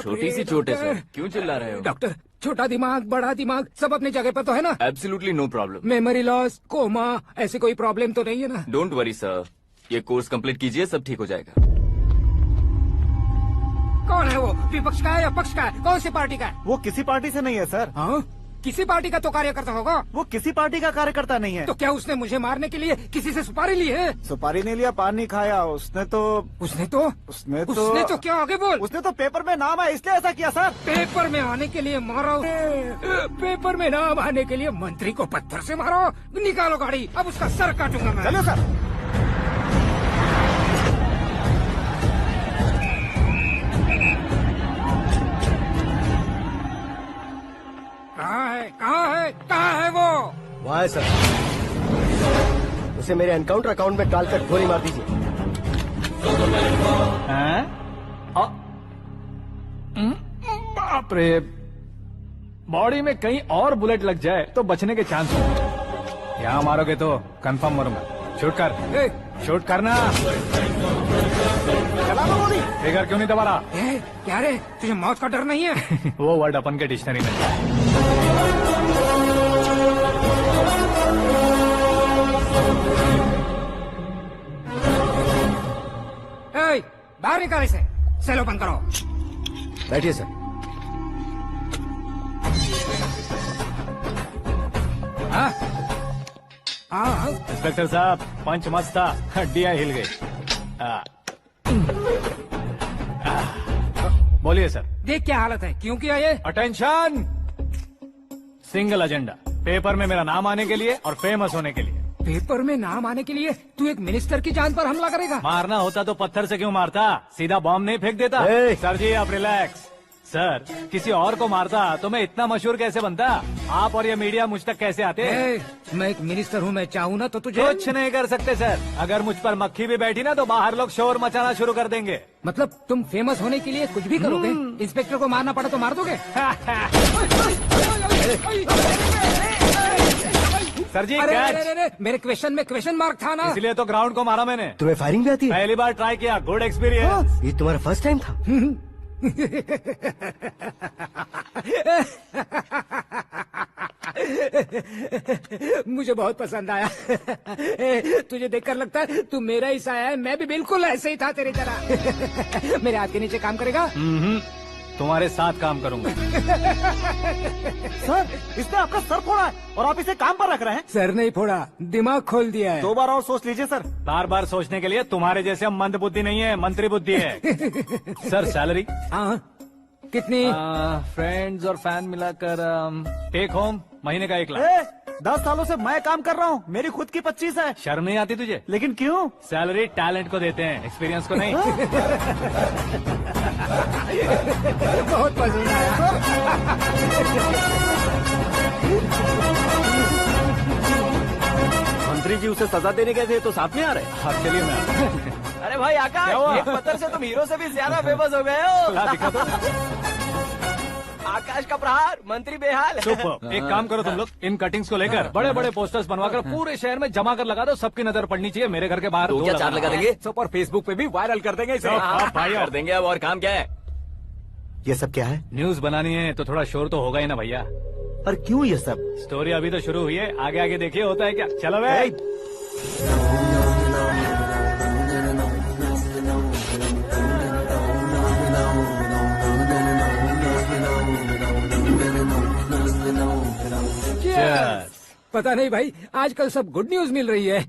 छोटी सी चोट है सर, क्यों चिल्ला रहे हो? डॉक्टर, छोटा दिमाग बड़ा दिमाग सब अपनी जगह पर तो है ना? Absolutely no problem. Memory loss, coma, ऐसी कोई प्रॉब्लम तो नहीं है ना? डोंट वरी सर, ये कोर्स कंप्लीट कीजिए, सब ठीक हो जाएगा। कौन है वो? विपक्ष का है या पक्ष का है? कौन सी पार्टी का है? वो किसी पार्टी से नहीं है सर। हाँ? किसी पार्टी का तो कार्यकर्ता होगा। वो किसी पार्टी का कार्यकर्ता नहीं है। तो क्या उसने मुझे मारने के लिए किसी से सुपारी ली है? सुपारी नहीं लिया, पान नहीं खाया। उसने तो क्या आगे बोल? उसने तो पेपर में नाम है इसलिए ऐसा किया सर। पेपर में आने के लिए मारो? पेपर में नाम आने के लिए मंत्री को पत्थर से मारो? निकालो गाड़ी, अब उसका सर काटूंगा मैं। चलो सर। कहाँ है वो? वहाँ है सर। उसे मेरे एनकाउंटर अकाउंट में डालकर गोली मार दीजिए। बाप रे, बॉडी में कहीं और बुलेट लग जाए तो बचने के चांस हो। यहाँ मारोगे तो कंफर्म मरूंगा। शूट कर, शूट करना। चला लो गोली। फिगर क्यों नहीं दबा रहा? क्या रे, तुझे मौत का डर नहीं है? वो वर्ड अपन के डिक्शनरी में है। बाहर निकाल इसे, सेलो बंद करो। बैठिए सर। इंस्पेक्टर साहब, पंच मस्त था, हड्डियां हिल गई। बोलिए सर। देख क्या हालत है, क्यों किया ये? अटेंशन, सिंगल एजेंडा, पेपर में मेरा नाम आने के लिए और फेमस होने के लिए। पेपर में नाम आने के लिए तू एक मिनिस्टर की जान पर हमला करेगा? मारना होता तो पत्थर से क्यों मारता, सीधा बॉम्ब नहीं फेंक देता। सर जी आप रिलैक्स। सर, किसी और को मारता तो मैं इतना मशहूर कैसे बनता? आप और ये मीडिया मुझ तक कैसे आते? मैं एक मिनिस्टर हूँ, मैं चाहूँ ना तो तुझे कुछ नहीं कर सकते सर। अगर मुझ पर मक्खी भी बैठी ना तो बाहर लोग शोर मचाना शुरू कर देंगे। मतलब तुम फेमस होने के लिए कुछ भी करोगे? इंस्पेक्टर को मारना पड़ा तो मार दोगे? सर जी अरे, मेरे क्वेश्चन में क्वेश्चन मार्क था ना, इसलिए तो ग्राउंड को मारा मैंने। तुम्हें फायरिंग भी आती है? पहली बार ट्राई किया, गुड एक्सपीरियंस। ये तुम्हारा फर्स्ट टाइम था? मुझे बहुत पसंद आया। तुझे देखकर लगता है तू मेरा ही साया है। मैं भी बिल्कुल ऐसे ही था तेरी तरह। मेरे हाथ के नीचे काम करेगा? तुम्हारे साथ काम करूंगा। सर, इसने आपका सर फोड़ा है और आप इसे काम पर रख रहे हैं? सर नहीं फोड़ा, दिमाग खोल दिया है। 2 बार और सोच लीजिए सर। बार बार सोचने के लिए तुम्हारे जैसे मंद बुद्धि नहीं है, मंत्री बुद्धि है। Sir salary? हाँ, कितनी? फ्रेंड्स और फैन मिलाकर टेक होम महीने का 1 लाख। 10 सालों से मैं काम कर रहा हूँ, मेरी खुद की 25 है। शर्म नहीं आती तुझे? लेकिन क्यों? सैलरी टैलेंट को देते हैं, एक्सपीरियंस को नहीं। बहुत पसंद आया। मंत्री जी उसे सजा देने गए थे तो साथ में आ रहे? हाँ चलिए मैं। अरे भाई आकाश, एक पत्थर से तुम हीरो से भी ज्यादा फेमस हो गए हो। दिखा तो। आकाश का प्रहार, मंत्री बेहाल। सुपर। एक काम करो तुम लोग, इन कटिंग्स को लेकर बड़े बड़े पोस्टर्स बनवाकर पूरे शहर में जमा कर लगा दो। सबकी नजर पड़नी चाहिए। मेरे घर के बाहर 2 या 4 लगा देंगे। और फेसबुक पे भी वायरल कर देंगे इसे। भाई कर देंगे। अब और काम क्या है? ये सब क्या है? न्यूज बनानी है तो थोड़ा शोर तो होगा ही ना भैया। पर क्यों ये सब? स्टोरी अभी तो शुरू हुई है, आगे आगे देखिए होता है क्या। चलो भाई। पता नहीं भाई, आजकल सब गुड न्यूज मिल रही है।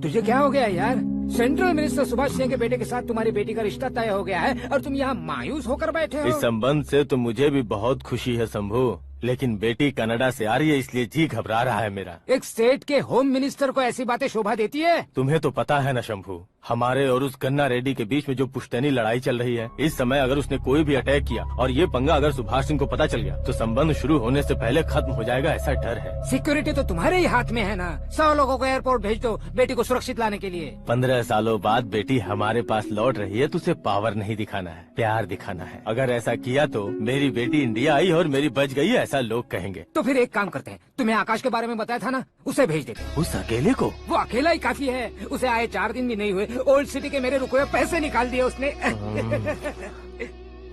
तुझे क्या हो गया यार? सेंट्रल मिनिस्टर सुभाष सिंह के बेटे के साथ तुम्हारी बेटी का रिश्ता तय हो गया है और तुम यहाँ मायूस होकर बैठे हो। इस संबंध से तो मुझे भी बहुत खुशी है शंभू, लेकिन बेटी कनाडा से आ रही है इसलिए जी घबरा रहा है मेरा। एक स्टेट के होम मिनिस्टर को ऐसी बातें शोभा देती है? तुम्हें तो पता है ना शंभू, हमारे और उस कन्ना रेड्डी के बीच में जो पुश्तैनी लड़ाई चल रही है। इस समय अगर उसने कोई भी अटैक किया और ये पंगा अगर सुभाष सिंह को पता चल गया तो संबंध शुरू होने से पहले खत्म हो जाएगा, ऐसा डर है। सिक्योरिटी तो तुम्हारे ही हाथ में है ना। 100 लोगों को एयरपोर्ट भेज दो बेटी को सुरक्षित लाने के लिए। 15 सालों बाद बेटी हमारे पास लौट रही है तो उसे पावर नहीं दिखाना है, प्यार दिखाना है। अगर ऐसा किया तो मेरी बेटी इंडिया आई और मेरी बच गई, ऐसा लोग कहेंगे। तो फिर एक काम करते हैं, तुम्हें आकाश के बारे में बताया था ना, उसे भेज देते हैं। उस अकेले को? वो अकेला ही काफी है, उसे आए 4 दिन भी नहीं हुए, ओल्ड सिटी के मेरे रुके हुए पैसे निकाल दिए उसने।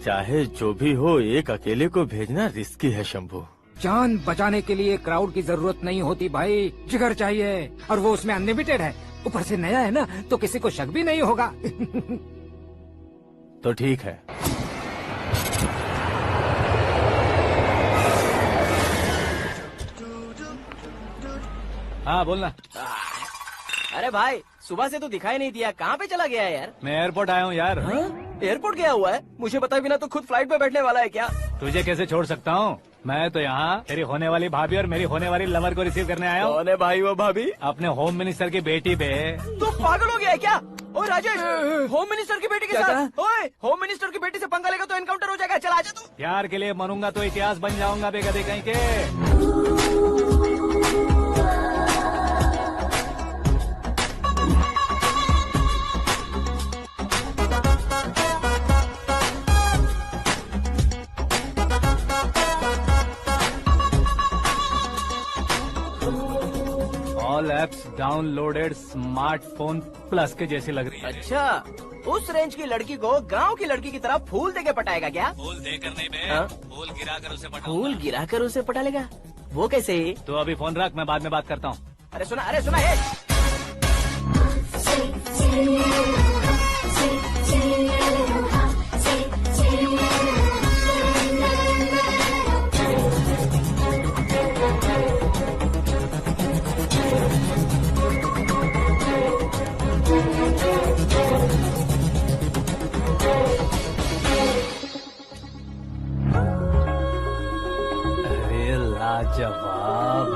चाहे जो भी हो, एक अकेले को भेजना रिस्की है शंभू। जान बचाने के लिए क्राउड की जरूरत नहीं होती भाई, जिगर चाहिए, और वो उसमें अनलिमिटेड है। ऊपर से नया है ना, तो किसी को शक भी नहीं होगा। तो ठीक है। हाँ बोलना। अरे भाई, सुबह से तो दिखाई नहीं दिया, कहाँ पे चला गया है यार? मैं एयरपोर्ट आया हूँ यार। एयरपोर्ट गया हुआ है? मुझे बताए बिना तो खुद फ्लाइट पे बैठने वाला है क्या? तुझे कैसे छोड़ सकता हूँ? मैं तो यहाँ तेरी होने वाली भाभी और मेरी होने वाली लवर को रिसीव करने आया हूँ। कौन है भाई वो भाभी? अपने होम मिनिस्टर की बेटी पे। तो पागल हो गया है क्या? ओए राजेश, होम मिनिस्टर की बेटी के क्या साथ? ओए, होम मिनिस्टर की बेटी से पंगा लेगा तो एनकाउंटर हो जाएगा। चल आजा तू। प्यार के लिए मरूंगा तो इतिहास बन जाऊंगा बेगदे कहीं के। All apps downloaded smartphone plus के जैसी लग रही है। अच्छा, उस रेंज की लड़की को गांव की लड़की की तरह फूल देके पटाएगा क्या? फूल देकर नहीं बे, हाँ? फूल गिराकर उसे फूल गिराकर उसे पटा लेगा? वो कैसे? तो अभी फोन रख, मैं बाद में बात करता हूँ। अरे सुना है। अरे लाजवाब,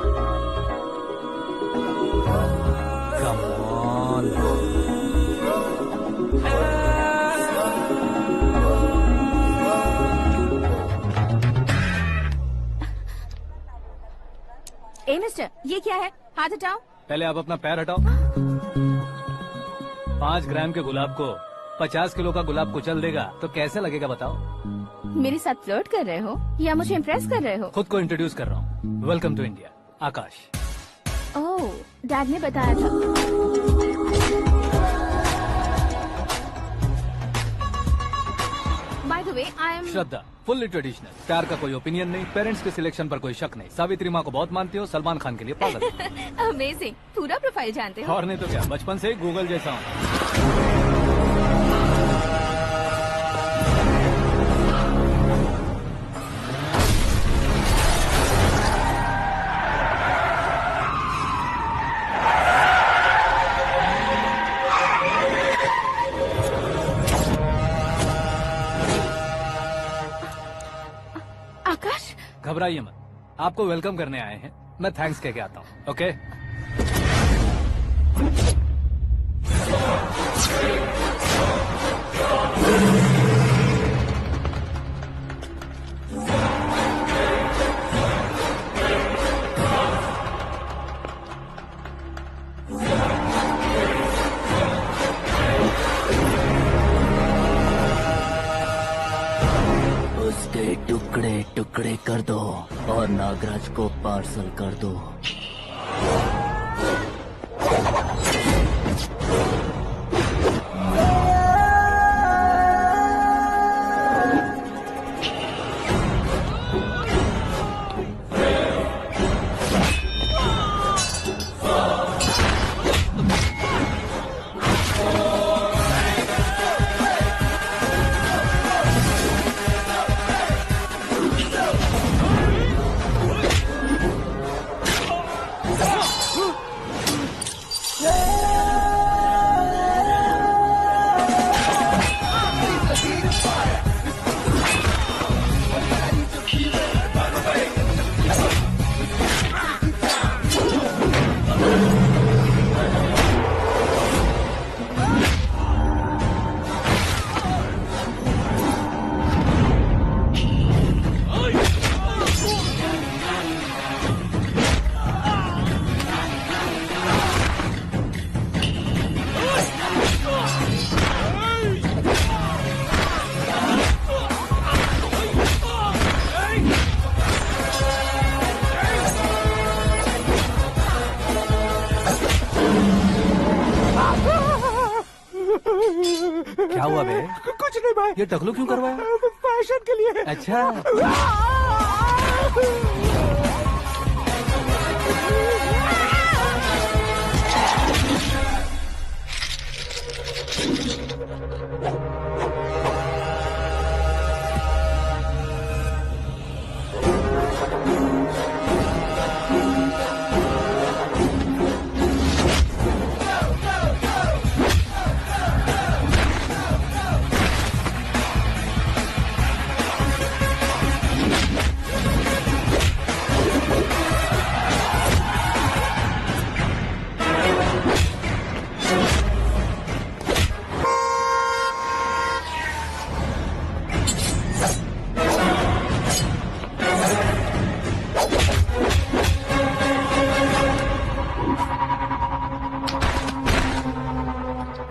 कम ऑन। ए मिस्टर, ये क्या है? हाथ हटाओ। पहले आप अपना पैर हटाओ। 5 ग्राम के गुलाब को 50 किलो का गुलाब कुचल देगा तो कैसे लगेगा बताओ? मेरे साथ फ्लर्ट कर रहे हो या मुझे इम्प्रेस कर रहे हो? खुद को इंट्रोड्यूस कर रहा हूँ। Welcome to India, Akash. Oh, dad ने बताया था। By the way, I am Shraddha, fully traditional. प्यार का कोई ओपिनियन नहीं, पेरेंट्स के सिलेक्शन पर कोई शक नहीं। सावित्री माँ को बहुत मानती हो, सलमान खान के लिए पागल। अमेजिंग, पूरा प्रोफाइल जानते हो। और नहीं तो क्या, बचपन से ही गूगल जैसा हूँ। आकाश, घबराइए मत, आपको वेलकम करने आए हैं। मैं थैंक्स कह के आता हूँ। ओके? उसके टुकड़े टुकड़े कर दो और नागराज को पार्सल कर दो। क्या हुआ बे? कुछ नहीं भाई, ये टकलू क्यों करवाया? फैशन के लिए। अच्छा,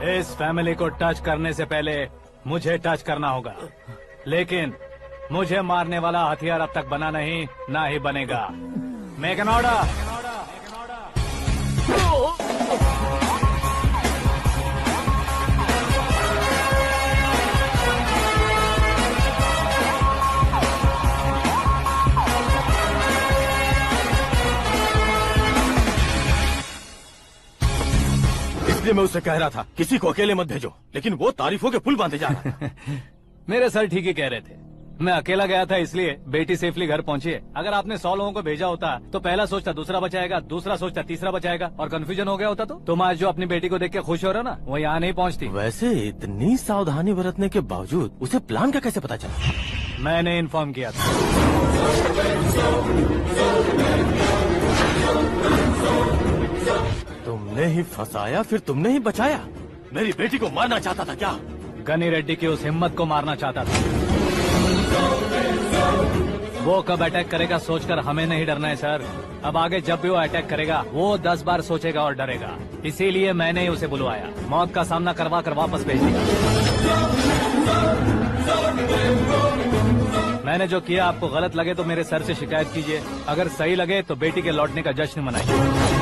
इस फैमिली को टच करने से पहले मुझे टच करना होगा, लेकिन मुझे मारने वाला हथियार अब तक बना नहीं, ना ही बनेगा। Make an order. इसलिए मैं उससे कह रहा था किसी को अकेले मत भेजो, लेकिन वो तारीफों के पुल बांधे जा रहा था। मेरे सर ठीक ही कह रहे थे। मैं अकेला गया था इसलिए बेटी सेफली घर पहुंची है। अगर आपने 100 लोगों को भेजा होता तो पहला सोचता दूसरा बचाएगा, दूसरा सोचता तीसरा बचाएगा, और कंफ्यूजन हो गया होता तो तुम आज जो अपनी बेटी को देख के खुश हो रहे हो ना, वो यहाँ नहीं पहुंचती। वैसे इतनी सावधानी बरतने के बावजूद उसे प्लान का कैसे पता चला? मैंने इन्फॉर्म किया था। तुमने ही फंसाया, फिर तुमने ही बचाया। मेरी बेटी को मारना चाहता था क्या? गनी रेड्डी की उस हिम्मत को मारना चाहता था। वो कब अटैक करेगा सोचकर हमें नहीं डरना है सर। अब आगे जब भी वो अटैक करेगा वो 10 बार सोचेगा और डरेगा। इसीलिए मैंने ही उसे बुलवाया, मौत का सामना करवा कर वापस भेज दिया। मैंने जो किया आपको गलत लगे तो मेरे सर से शिकायत कीजिए, अगर सही लगे तो बेटी के लौटने का जश्न मनाइए।